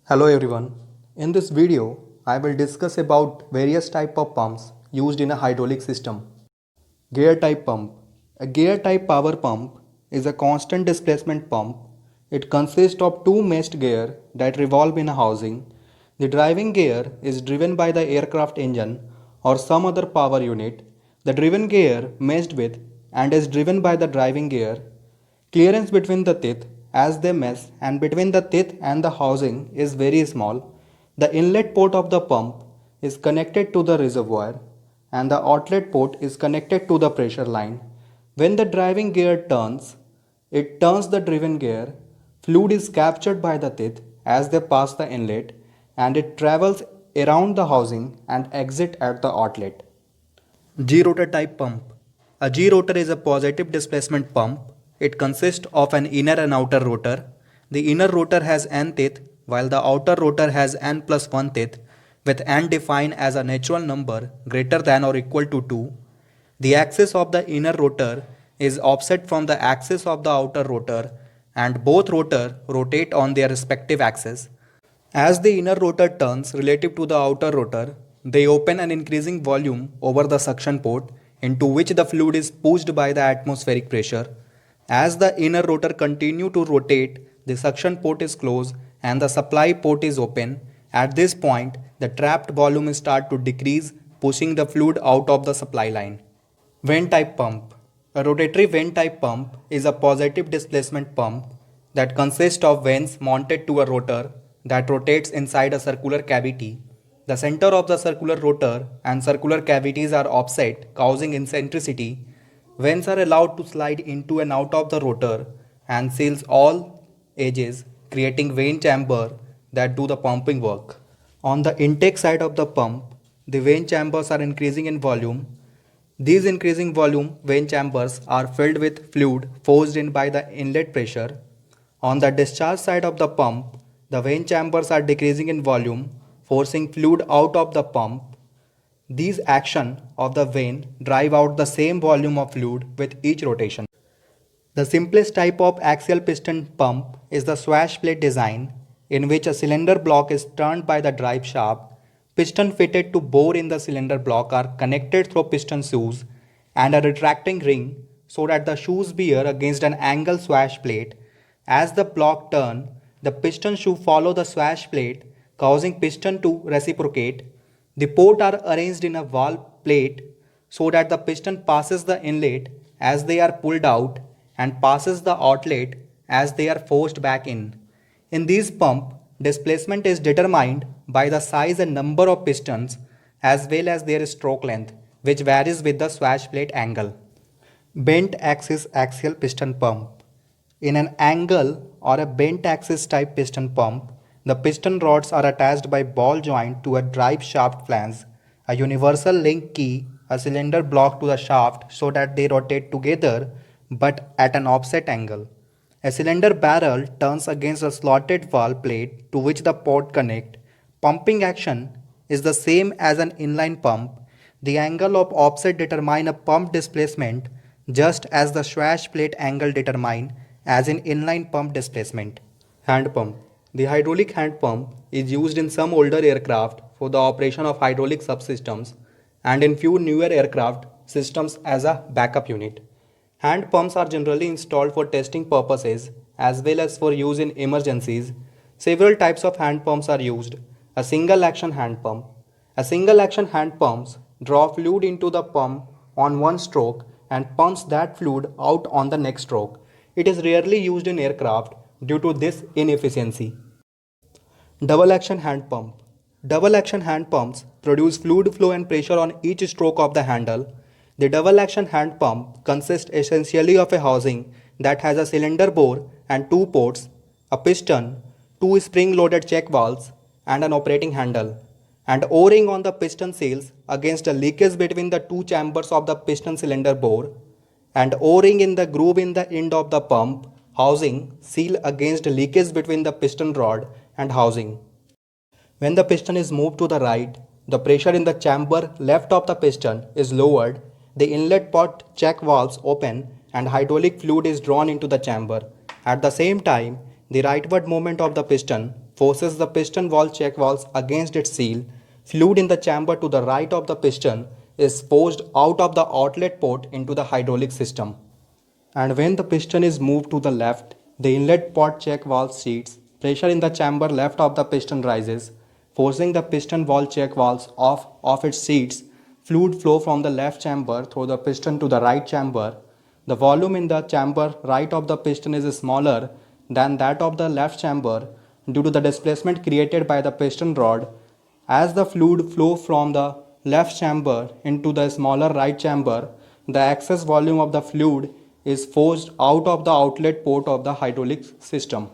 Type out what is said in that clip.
Hello everyone. In this video, I will discuss about various type of pumps used in a hydraulic system. Gear type pump. A gear type power pump is a constant displacement pump. It consists of two meshed gears that revolve in a housing. The driving gear is driven by the aircraft engine or some other power unit. The driven gear meshed with and is driven by the driving gear. Clearance between the teeth as they mesh and between the teeth and the housing is very small. The inlet port of the pump is connected to the reservoir and the outlet port is connected to the pressure line. When the driving gear turns, it turns the driven gear. Fluid is captured by the teeth as they pass the inlet and it travels around the housing and exit at the outlet. G-rotor type pump. A G-rotor is a positive displacement pump. It consists of an inner and outer rotor. The inner rotor has n teeth while the outer rotor has n plus 1 teeth with n defined as a natural number greater than or equal to 2. The axis of the inner rotor is offset from the axis of the outer rotor and both rotors rotate on their respective axes. As the inner rotor turns relative to the outer rotor, they open an increasing volume over the suction port into which the fluid is pushed by the atmospheric pressure. As the inner rotor continues to rotate, the suction port is closed and the supply port is open. At this point, the trapped volume starts to decrease, pushing the fluid out of the supply line. Vane type pump. A rotatory vane type pump is a positive displacement pump that consists of vanes mounted to a rotor that rotates inside a circular cavity. The center of the circular rotor and circular cavities are offset, causing eccentricity. Vanes are allowed to slide into and out of the rotor and seals all edges, creating vane chamber that do the pumping work. On the intake side of the pump, the vane chambers are increasing in volume. These increasing volume vane chambers are filled with fluid forced in by the inlet pressure. On the discharge side of the pump, the vane chambers are decreasing in volume, forcing fluid out of the pump. These action of the vane drive out the same volume of fluid with each rotation. The simplest type of axial piston pump is the swash plate design, in which a cylinder block is turned by the drive shaft. Piston fitted to bore in the cylinder block are connected through piston shoes and a retracting ring so that the shoes bear against an angle swash plate. As the block turns, the piston shoe follow the swash plate, causing piston to reciprocate. The ports are arranged in a valve plate so that the piston passes the inlet as they are pulled out and passes the outlet as they are forced back in. In these pumps, displacement is determined by the size and number of pistons as well as their stroke length, which varies with the swash plate angle. Bent axis axial piston pump. In an angle or a bent axis type piston pump, the piston rods are attached by ball joint to a drive shaft flange, a universal link key, a cylinder block to the shaft so that they rotate together but at an offset angle. A cylinder barrel turns against a slotted valve plate to which the port connect. Pumping action is the same as an inline pump. The angle of offset determine a pump displacement just as the swash plate angle determine as in inline pump displacement. Hand pump. The hydraulic hand pump is used in some older aircraft for the operation of hydraulic subsystems and in few newer aircraft systems as a backup unit. Hand pumps are generally installed for testing purposes as well as for use in emergencies. Several types of hand pumps are used. A single action hand pump. A single action hand pumps draw fluid into the pump on one stroke and pumps that fluid out on the next stroke. It is rarely used in aircraft due to this inefficiency. Double action hand pump. Double action hand pumps produce fluid flow and pressure on each stroke of the handle. The double action hand pump consists essentially of a housing that has a cylinder bore and two ports, a piston, two spring-loaded check valves, and an operating handle, and O-ring on the piston seals against a leakage between the two chambers of the piston cylinder bore, and O-ring in the groove in the end of the pump housing seal against leakage between the piston rod and housing. When the piston is moved to the right, the pressure in the chamber left of the piston is lowered, the inlet port check valves open and hydraulic fluid is drawn into the chamber. At the same time, the rightward movement of the piston forces the piston valve check valves against its seal, fluid in the chamber to the right of the piston is forced out of the outlet port into the hydraulic system. And when the piston is moved to the left, the inlet port check valve seats, pressure in the chamber left of the piston rises, forcing the piston valve check valves off of its seats. Fluid flow from the left chamber through the piston to the right chamber. The volume in the chamber right of the piston is smaller than that of the left chamber due to the displacement created by the piston rod. As the fluid flow from the left chamber into the smaller right chamber, the excess volume of the fluid is forced out of the outlet port of the hydraulic system.